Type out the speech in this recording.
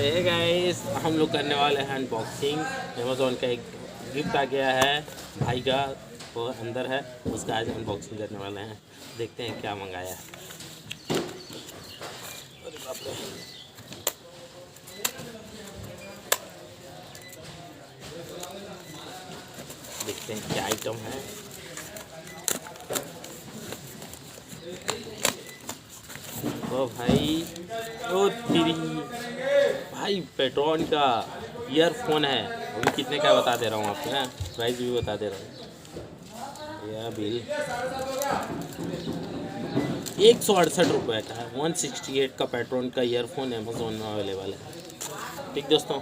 ये गाइस हम लोग करने वाले हैं अनबॉक्सिंग। अमेज़ॉन का एक गिफ्ट आ गया है भाई का, वो अंदर है, उसका आज अनबॉक्सिंग करने वाले हैं। देखते हैं क्या मंगाया है। अरे बाप रे, देखते हैं क्या आइटम है। ओ भाई, ओ तेरी भाई, पेट्रॉन का ईयरफोन है। अभी कितने का बता दे रहा हूँ आपको, ना प्राइस भी बता दे रहा हूँ। यह बिल 168 रुपये का है। 168 का पेट्रॉन का ईयरफोन अमेज़ॉन में अवेलेबल है। ठीक दोस्तों।